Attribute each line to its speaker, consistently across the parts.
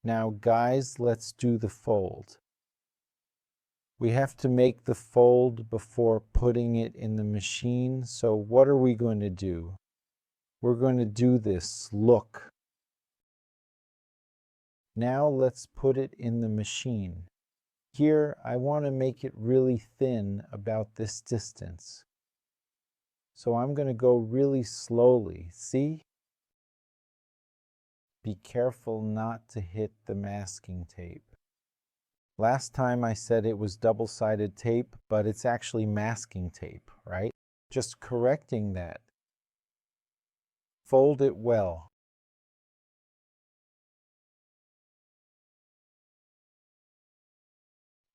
Speaker 1: Now guys, let's do the fold. We have to make the fold before putting it in the machine, so what are we going to do? We're going to do this look. Now let's put it in the machine. Here I want to make it really thin about this distance. So I'm going to go really slowly, see? Be careful not to hit the masking tape. Last time I said it was double-sided tape, but it's actually masking tape, right? Just correcting that. Fold it well.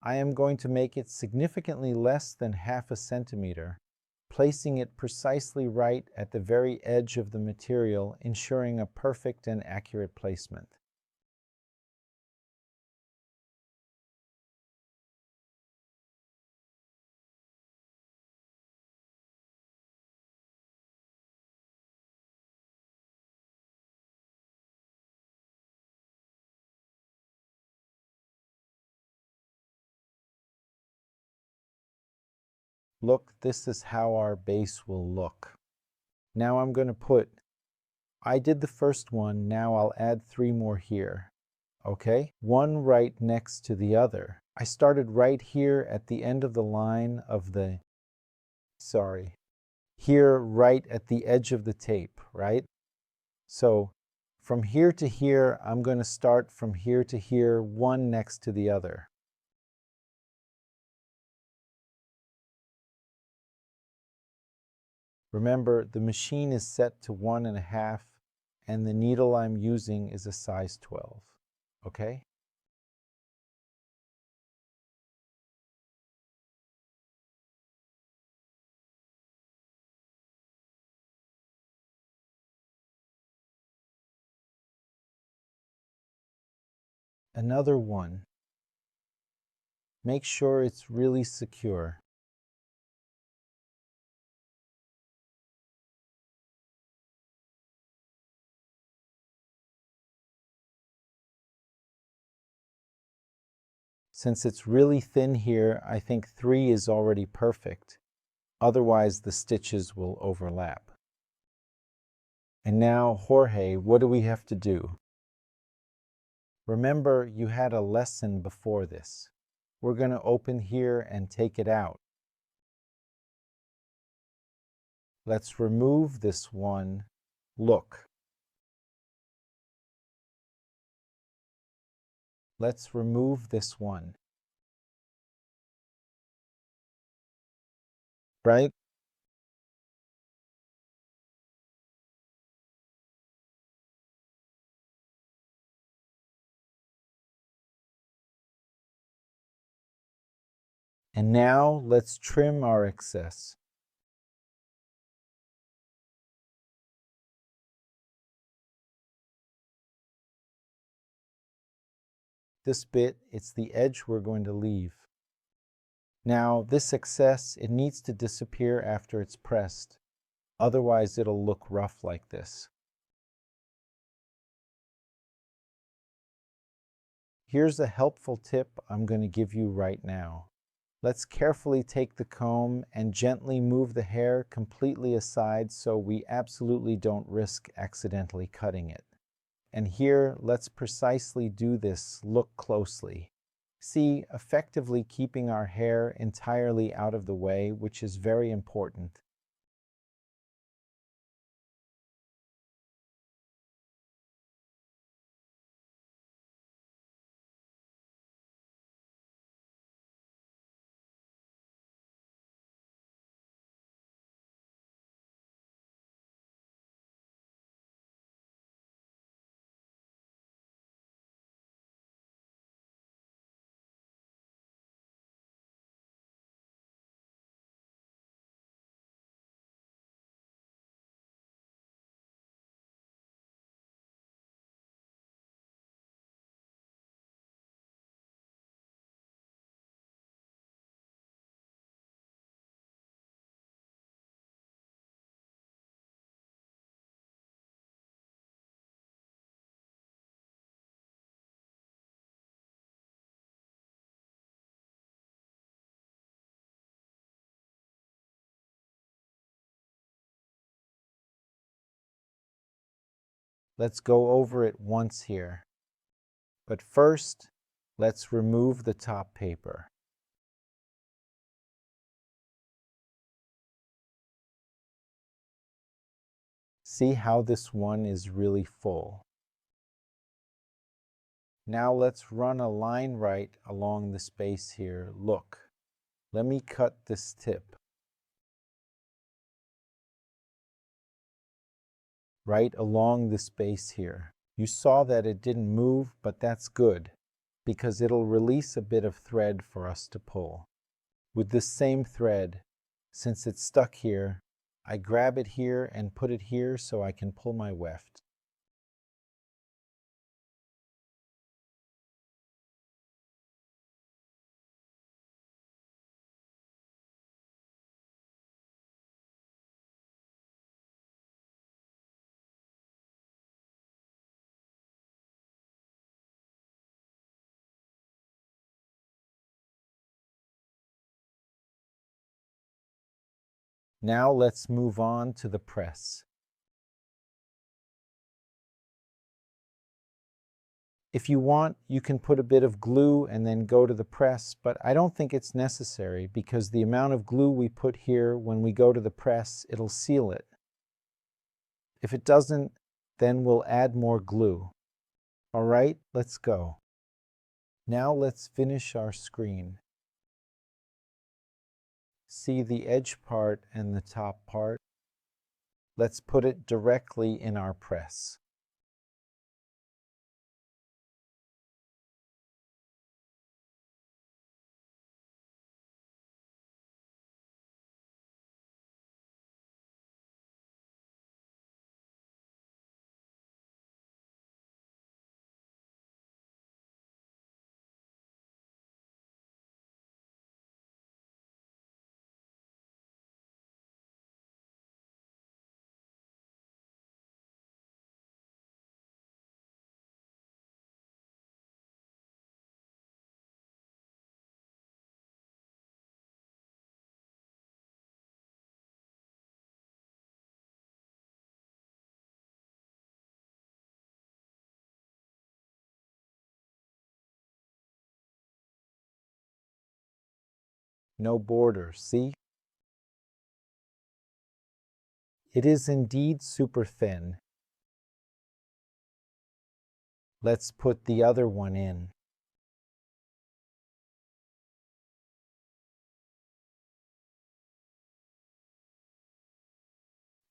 Speaker 1: I am going to make it significantly less than 1/2 centimeter, placing it precisely right at the very edge of the material, ensuring a perfect and accurate placement. Look, this is how our base will look. Now I'm going to I did the first one, now I'll add 3 more here. Okay? One right next to the other. I started right here at the end of the line of here right at the edge of the tape, right? So from here to here, I'm going to start from here to here, one next to the other. Remember, the machine is set to 1.5, and the needle I'm using is a size 12, okay? Another one. Make sure it's really secure. Since it's really thin here, I think 3 is already perfect. Otherwise, the stitches will overlap. And now, Jorge, what do we have to do? Remember, you had a lesson before this. We're going to open here and take it out. Let's remove this one. Look. Let's remove this one. Right? And now let's trim our excess. This bit, it's the edge we're going to leave. Now, this excess, it needs to disappear after it's pressed. Otherwise, it'll look rough like this. Here's a helpful tip I'm going to give you right now. Let's carefully take the comb and gently move the hair completely aside so we absolutely don't risk accidentally cutting it. And here, let's precisely do this. Look closely. See, effectively keeping our hair entirely out of the way, which is very important. let's go over it once here. But first, let's remove the top paper. See how this one is really full. Now let's run a line right along the space here. Look, let me cut this tip. Right along the space here. You saw that it didn't move, but that's good, because it'll release a bit of thread for us to pull. With this same thread, since it's stuck here, I grab it here and put it here so I can pull my weft. Now let's move on to the press. If you want, you can put a bit of glue and then go to the press, but I don't think it's necessary because the amount of glue we put here when we go to the press, it'll seal it. If it doesn't, then we'll add more glue. All right, let's go. Now let's finish our screen. See the edge part and the top part? Let's put it directly in our press. No border, see? It is indeed super thin. Let's put the other one in.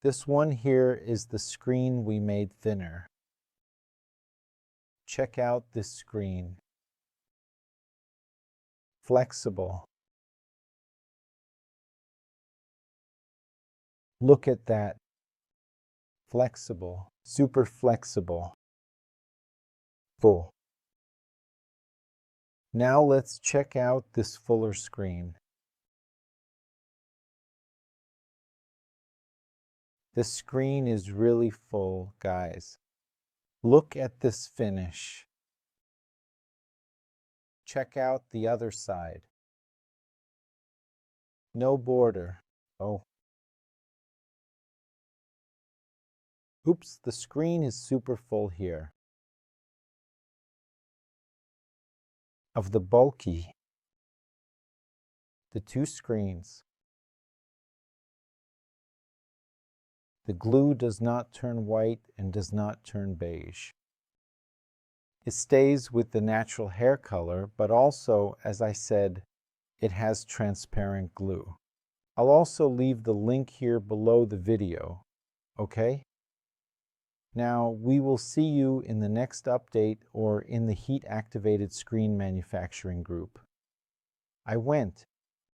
Speaker 1: This one here is the screen we made thinner. Check out this screen. Flexible. Look at that. Flexible. Super flexible. Full. Now let's check out this fuller screen. This screen is really full, guys. Look at this finish. Check out the other side. No border. Oh. Oops, the screen is super full here. Of the 𝗏𝗁𝗃𝗏. The two screens. The glue does not turn white and does not turn beige. It stays with the natural hair color, but also, as I said, it has transparent glue. I'll also leave the link here below the video, okay? Now, we will see you in the next update or in the heat-activated screen manufacturing group. I went